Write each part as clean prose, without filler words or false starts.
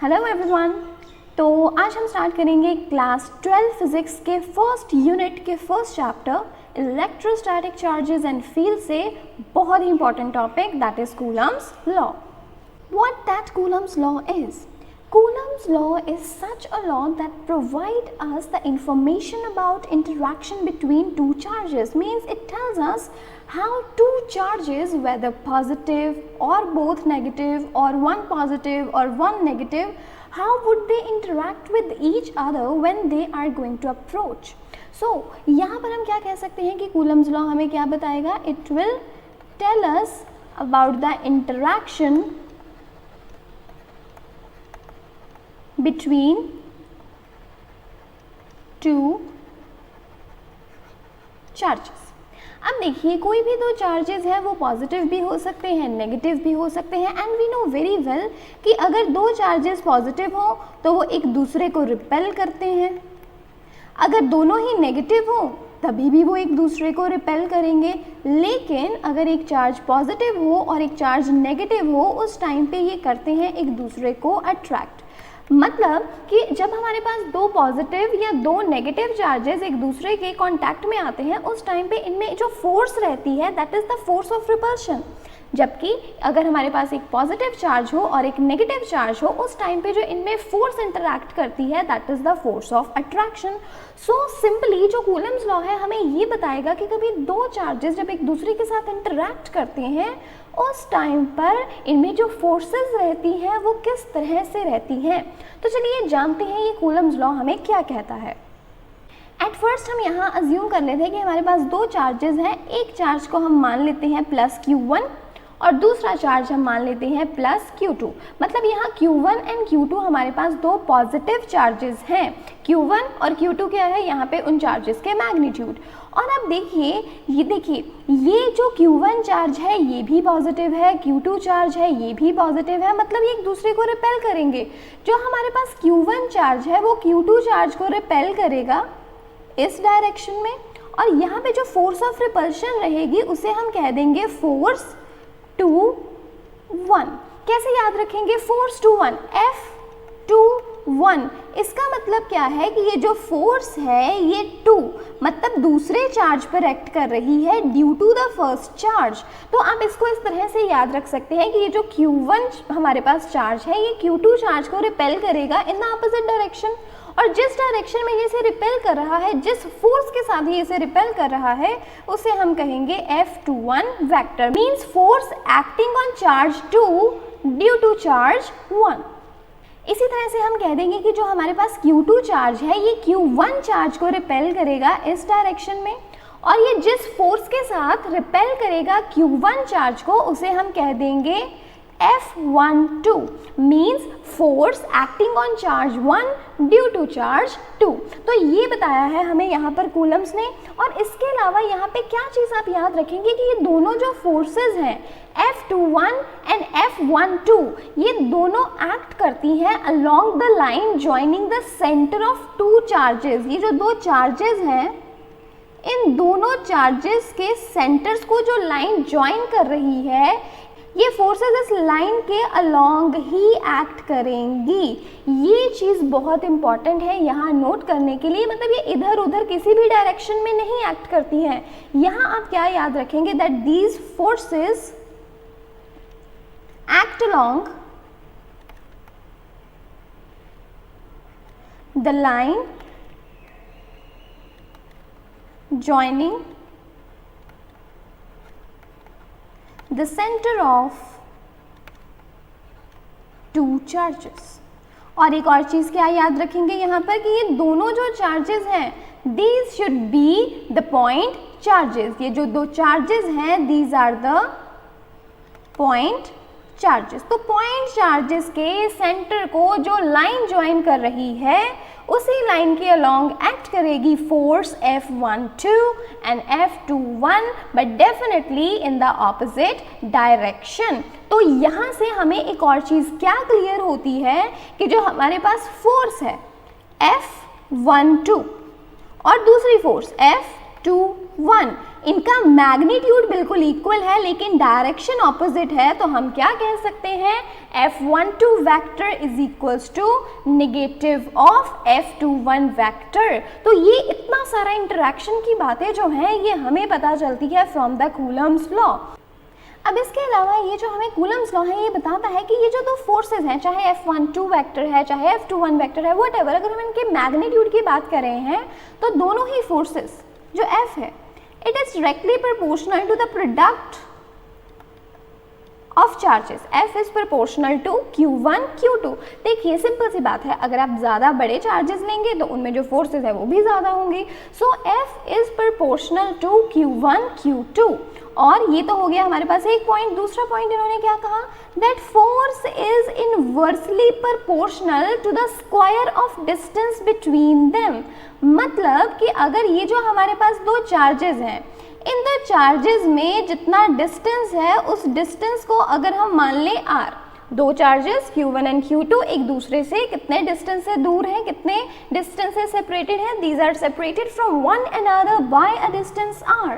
Hello everyone. तो आज हम स्टार्ट करेंगे क्लास 12 फिजिक्स के फर्स्ट यूनिट के first chapter electrostatic charges and field से बहुत ही important topic that is Coulomb's law. What that Coulomb's law is? Coulomb's law is such a law that provide us the information about interaction between two charges. Means it tells us how two charges, whether positive or both negative or one positive or one negative, how would they interact with each other when they are going to approach. So यहाँ पर हम क्या कह सकते हैं कि Coulomb's law हमें क्या बताएगा? It will tell us about the interaction between two charges. अब देखिए कोई भी दो चार्जेस हैं वो पॉजिटिव भी हो सकते हैं, नेगेटिव भी हो सकते हैं, and we know very well कि अगर दो चार्जेस पॉजिटिव हो तो वो एक दूसरे को रिपेल करते हैं, अगर दोनों ही नेगेटिव हो तभी भी वो एक दूसरे को रिपेल करेंगे। लेकिन अगर एक चार्ज पॉजिटिव हो और एक चार्ज नेगेटिव हो उस टाइम पे ये करते हैं एक दूसरे को अट्रैक्ट। मतलब कि जब हमारे पास दो पॉजिटिव या दो नेगेटिव चार्जेस एक दूसरे के कांटेक्ट में आते हैं उस टाइम पे इनमें जो फोर्स रहती है that is the force of repulsion. जबकि अगर हमारे पास एक पॉजिटिव चार्ज हो और एक नेगेटिव चार्ज हो उस टाइम पे जो इनमें फोर्स इंटरैक्ट करती है that is the force of attraction. So simply जो कूलम्स लॉ है हमें ये बताएगा कि कभी दो चार्जेस जब एक दूसरे के साथ इंटरैक्ट करते हैं उस टाइम पर इनमें जो फोर्सेस रहती हैं वो किस तरह से रहती हैं। तो चलिए जानते हैं ये कूलम्स लॉ हमें क्या कहता है। एट फर्स्ट हम यहाँ अज्यूम कर लेते हैं कि हमारे पास दो चार्जेस हैं, एक चार्ज को हम मान लेते हैं प्लस Q1 और दूसरा चार्ज हम मान लेते हैं प्लस Q2। मतलब यहाँ Q1 एंड Q2 हमारे पास दो पॉजिटिव चार्जेस हैं। Q1 और Q2 क्या है? यहाँ पे उन चार्जेस के मैग्नीट्यूड। और अब देखिए ये जो Q1 चार्ज है ये भी पॉजिटिव है, Q2 चार्ज है ये भी पॉजिटिव है, मतलब ये एक दूसरे को रिपेल करेंगे। जो हमारे पास Q1 चार्ज है वो Q2 चार्ज को रिपेल करेगा इस डायरेक्शन में, और यहाँ पे जो फोर्स ऑफ रिपल्शन रहेगी उसे हम कह देंगे फोर्स टू 1। कैसे याद रखेंगे? Force two 1, F2 1। इसका मतलब क्या है कि ये जो फोर्स है ये 2 मतलब दूसरे चार्ज पर एक्ट कर रही है due to the first charge. तो आप इसको इस तरह से याद रख सकते हैं कि ये जो Q1 हमारे पास चार्ज है ये Q2 चार्ज को रिपेल करेगा इन द ऑपोजिट डायरेक्शन, और जिस डायरेक्शन में ये इसे रिपेल कर रहा है, जिस फोर्स के साथ ही इसे रिपेल कर रहा है उसे हम कहेंगे F21 vector. Means force acting on charge 2 due to charge 1। इसी तरह से हम कह देंगे कि जो हमारे पास Q2 चार्ज है ये Q1 चार्ज को रिपेल करेगा इस डायरेक्शन में, और ये जिस फोर्स के साथ रिपेल करेगा Q1 चार्ज को उसे हम कह देंगे F12 means force acting on charge 1 due to charge 2। तो ये बताया है हमें यहाँ पर कूलम्स ने। और इसके अलावा यहाँ पे क्या चीज़ आप याद रखेंगे कि ये दोनों जो फोर्सेस हैं F21 एंड F12 ये दोनों एक्ट करती हैं along the line joining the centre of two charges. ये जो दो चार्जेस हैं इन दोनों चार्जेस के सेंटर्स को जो लाइन ज्वाइन कर रही है ये फोर्सेस इस लाइन के अलोंग ही एक्ट करेंगी। ये चीज़ बहुत इंपॉर्टेंट है यहाँ नोट करने के लिए। मतलब ये इधर उधर किसी भी डायरेक्शन में नहीं एक्ट करती हैं। यहाँ आप क्या याद रखेंगे? That these forces act along the line joining the center of two charges। और एक और चीज़ क्या याद रखेंगे यहाँ पर कि ये दोनों जो चार्जेस हैं these should be the point charges। ये जो दो चार्जेस हैं these are the point charges. तो पॉइंट चार्जेस के सेंटर को जो लाइन ज्वाइन कर रही है उसी लाइन के अलोंग एक्ट करेगी force F12 and F21 but definitely in the opposite direction. तो यहाँ से हमें एक और चीज़ क्या क्लियर होती है कि जो हमारे पास फोर्स है F12 और दूसरी फोर्स F22 Q1, इनका मैग्नीट्यूड बिल्कुल इक्वल है लेकिन डायरेक्शन ऑपोजिट है, तो हम क्या कह सकते हैं, F12 vector is equals to negative of F21 vector. तो ये इतना सारा इंटरेक्शन की बातें जो हैं ये हमें पता चलती है फ्रॉम द कूलम्स लॉ। अब इसके अलावा ये जो हमें कूलम्स लॉ है ये बताता है कि ये जो दो फोर्सेस हैं, चाहे F12 वेक्टर है चाहे F21 वेक्टर है, व्हाटएवर, अगर हम इनके मैग्नीट्यूड की बात कर रहे हैं तो दोनों ही फोर्सेस जो F है it is directly proportional to the product of charges. F is proportional to Q1 Q2। देखिए सिंपल सी बात है, अगर आप ज़्यादा बड़े चार्जेस लेंगे तो उनमें जो फोर्सेस है वो भी ज़्यादा होंगे। So F is proportional to Q1 Q2। और ये तो हो गया हमारे पास एक पॉइंट। दूसरा पॉइंट इन्होंने क्या कहा, that force is inversely proportional to the square of distance between them. मतलब कि अगर ये जो हमारे पास दो चार्जेस हैं, इन दो चार्जेस में जितना डिस्टेंस है उस डिस्टेंस को अगर हम मान लें r, दो चार्जेस Q1 एंड Q2 एक दूसरे से कितने डिस्टेंस से दूर हैं, कितने डिस्टेंस से सेपरेटेड हैं, these are separated from one another by a distance r।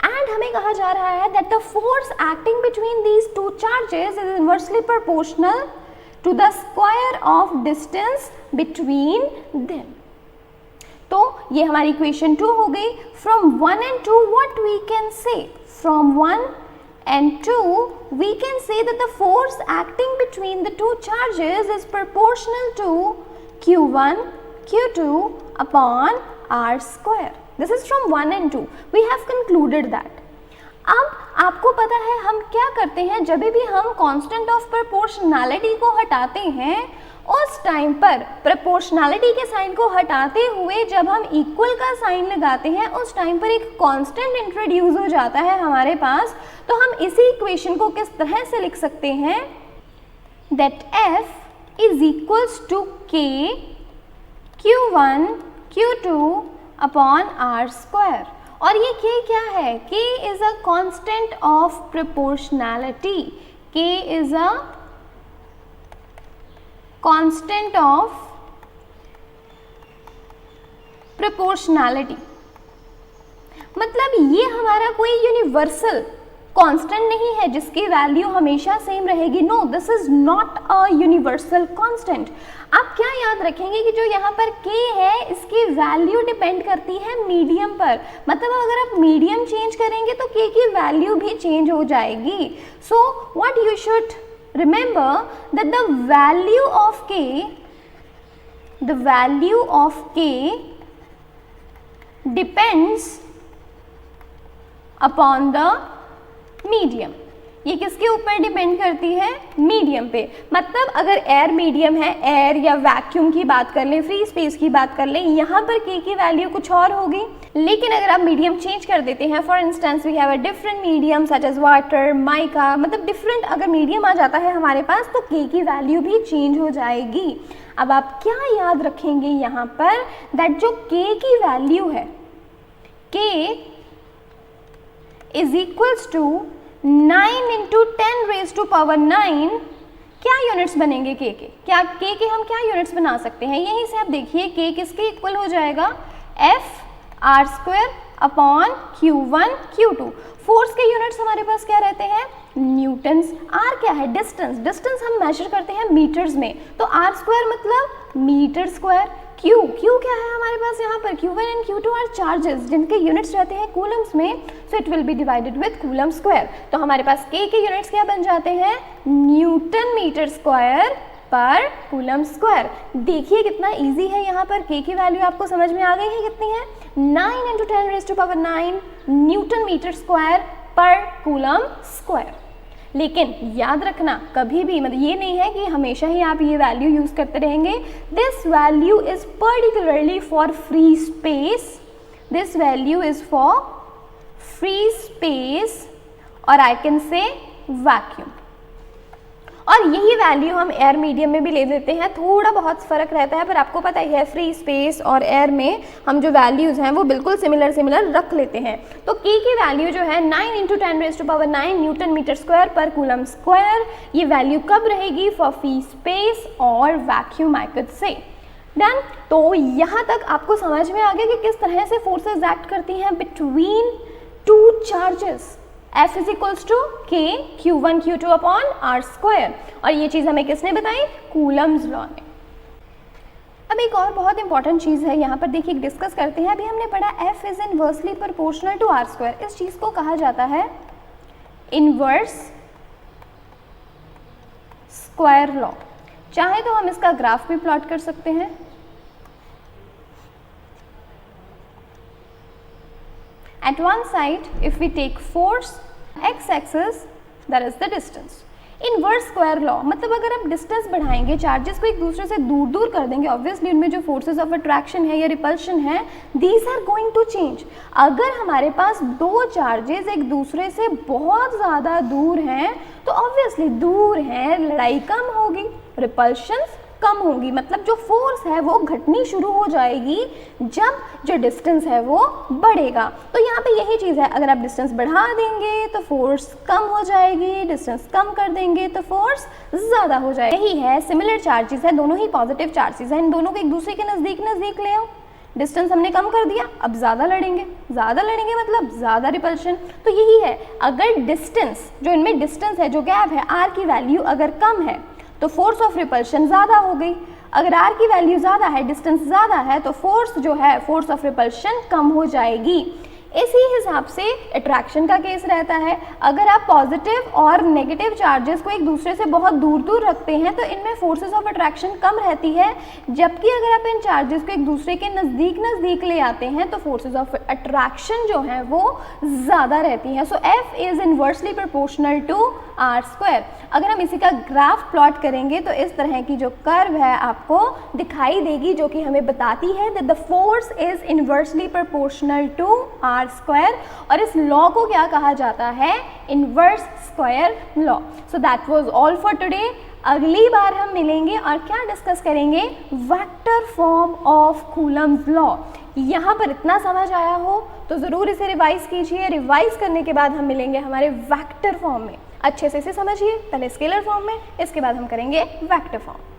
And हमें कहा जा रहा है that the force acting between these two charges is inversely proportional to the square of distance between them. तो ये हमारी इक्वेशन 2 हो गई। From 1 and 2 what we can say, from 1 and 2 we can say that the force acting between the two charges is proportional to Q1 Q2 upon r square. This is from 1 and 2. We have concluded that. अब आपको पता है हम क्या करते हैं, जब भी हम कांस्टेंट ऑफ प्रोपोर्शनैलिटी को हटाते हैं उस टाइम पर प्रोपोर्शनैलिटी के साइन को हटाते हुए जब हम इक्वल का साइन लगाते हैं उस टाइम पर एक कांस्टेंट इंट्रोड्यूस हो जाता है हमारे पास। तो हम इसी इक्वेशन को किस तरह से लिख सकते हैं, that F is equals to K Q1 Q2 upon r square. और ये K क्या है, K is a constant of proportionality. K is a constant of proportionality. मतलब ये हमारा कोई यूनिवर्सल कांस्टेंट नहीं है जिसकी वैल्यू हमेशा सेम रहेगी। No, this is not a universal constant. आप क्या याद रखेंगे कि जो यहाँ पर K है इसकी वैल्यू डिपेंड करती है मीडियम पर। मतलब अगर आप मीडियम चेंज करेंगे तो K की वैल्यू भी चेंज हो जाएगी। So what you should remember that the value of K depends upon the medium। ये किसके ऊपर डिपेंड करती है, मीडियम पे। मतलब अगर एयर मीडियम है, एयर या वैक्यूम की बात कर लें, फ्री स्पेस की बात कर लें, यहाँ पर K की वैल्यू कुछ और होगी। लेकिन अगर आप मीडियम चेंज कर देते हैं, for instance we have a different medium such as water, mica, मतलब डिफरेंट अगर मीडियम आ जाता है हमारे पास तो K की वैल्यू भी चेंज हो जाएगी। अब आप क्या याद रखेंगे यहाँ पर, दैट जो K की वैल्यू है, K is equals to 9 into 10 raise to power 9। क्या यूनिट्स बनेंगे K के, क्या K के हम क्या यूनिट्स बना सकते हैं, यहीं से आप देखिए K किसके इक्वल हो जाएगा, F r square upon Q1 Q2। Force के यूनिट्स हमारे पास क्या रहते हैं, न्यूटन्स। r क्या है, डिस्टेंस। डिस्टेंस हम मेजर करते हैं मीटर्स में, तो r स्क्वायर मतलब मीटर स्क्वायर। Q क्या है हमारे पास यहाँ पर, Q1 and Q2 are charges जिनके यूनिट्स रहते हैं कूलम्स में, so it will be divided with coulomb square. तो हमारे पास K के यूनिट्स क्या बन जाते हैं, Newton metre square per coulomb square. देखिए कितना इजी है, यहाँ पर K की वैल्यू आपको समझ में आ गई है कितनी है, 9 into 10 raise to power 9 newton metre square per coulomb square. लेकिन याद रखना कभी भी, मतलब ये नहीं है कि हमेशा ही आप ये वैल्यू यूज करते रहेंगे। This value is particularly for free space, this value is for free space और आई कैन से वैक्यूम। और यही वैल्यू हम एयर मीडियम में भी ले लेते हैं, थोड़ा बहुत फ़र्क रहता है, पर आपको पता ही है फ्री स्पेस और एयर में हम जो वैल्यूज़ हैं वो बिल्कुल सिमिलर रख लेते हैं। तो K की वैल्यू जो है 9 into 10 raise to power 9 newton metre square per coulomb square. ये वैल्यू कब रहेगी, फॉर फ्री स्पेस और vacuum I could say. Done. तो यहाँ तक आपको समझ में आ गया कि किस तरह से फोर्सेस एक्ट करती हैं between two charges, F is equals to K Q1 Q2 upon R square, और ये चीज़ हमें किसने बताई? कूलम्स लॉ ने। अब एक और बहुत इंपॉर्टेंट चीज़ है यहाँ पर देखिए, डिस्कस करते हैं। अभी हमने पढ़ा F is inversely proportional to R square, इस चीज़ को कहा जाता है इनवर्स स्क्वायर लॉ। चाहे तो हम इसका ग्राफ भी प्लॉट कर सकते हैं। At one side, if we take force, x-axis, that is the distance. Inverse square law मतलब अगर आप डिस्टेंस बढ़ाएंगे, चार्जेस को एक दूसरे से दूर दूर कर देंगे, ऑब्वियसली उनमें जो फोर्सेस ऑफ अट्रैक्शन है या रिपल्शन है, these are going to change. अगर हमारे पास दो चार्जेस एक दूसरे से बहुत ज़्यादा दूर हैं तो ऑब्वियसली दूर हैं, लड़ाई कम होगी, रिपल्शंस कम होगी, मतलब जो फोर्स है वो घटनी शुरू हो जाएगी जब जो डिस्टेंस है वो बढ़ेगा। तो यहाँ पे यही चीज़ है, अगर आप डिस्टेंस बढ़ा देंगे तो फोर्स कम हो जाएगी, डिस्टेंस कम कर देंगे तो फोर्स ज़्यादा हो जाएगी। यही है, सिमिलर चार्जेस है, दोनों ही पॉजिटिव चार्जेस हैं, इन दोनों को एक दूसरे के नज़दीक नज़दीक ले आओ। डिस्टेंस हमने कम कर दिया, अब ज़्यादा लड़ेंगे मतलब ज़्यादा रिपल्शन। तो यही है, अगर डिस्टेंस, जो इनमें डिस्टेंस है, जो गैप है, आर की वैल्यू अगर कम है तो फोर्स ऑफ रिपल्शन ज़्यादा हो गई। अगर आर की वैल्यू ज़्यादा है, डिस्टेंस ज़्यादा है, तो फोर्स जो है, फोर्स ऑफ रिपल्शन कम हो जाएगी। इसी हिसाब से अट्रैक्शन का केस रहता है। अगर आप पॉजिटिव और नेगेटिव चार्जेस को एक दूसरे से बहुत दूर दूर रखते हैं तो इनमें फोर्सेस ऑफ अट्रैक्शन कम रहती है, जबकि अगर आप इन चार्जेस को एक दूसरे के नज़दीक नज़दीक ले आते हैं तो फोर्सेस ऑफ अट्रैक्शन जो है वो ज़्यादा रहती हैं। So F is inversely proportional to R square. अगर हम इसी का ग्राफ प्लॉट करेंगे तो इस तरह की जो कर्व है आपको दिखाई देगी, जो कि हमें बताती है that the force is inversely proportional to R square, और इस लॉ को क्या कहा जाता है? Inverse square law. So that was all for today. अगली बार हम मिलेंगे और क्या डिस्कस करेंगे? Vector form of Coulomb's law. यहाँ पर इतना समझ आया हो तो ज़रूर इसे रिवाइज कीजिए। रिवाइज करने के बाद हम मिलेंगे हमारे वेक्टर फॉर्म में। अच्छे से इसे समझिए, पहले स्केलर फॉर्म में, इसके बाद हम करेंगे वेक्टर फॉर्म।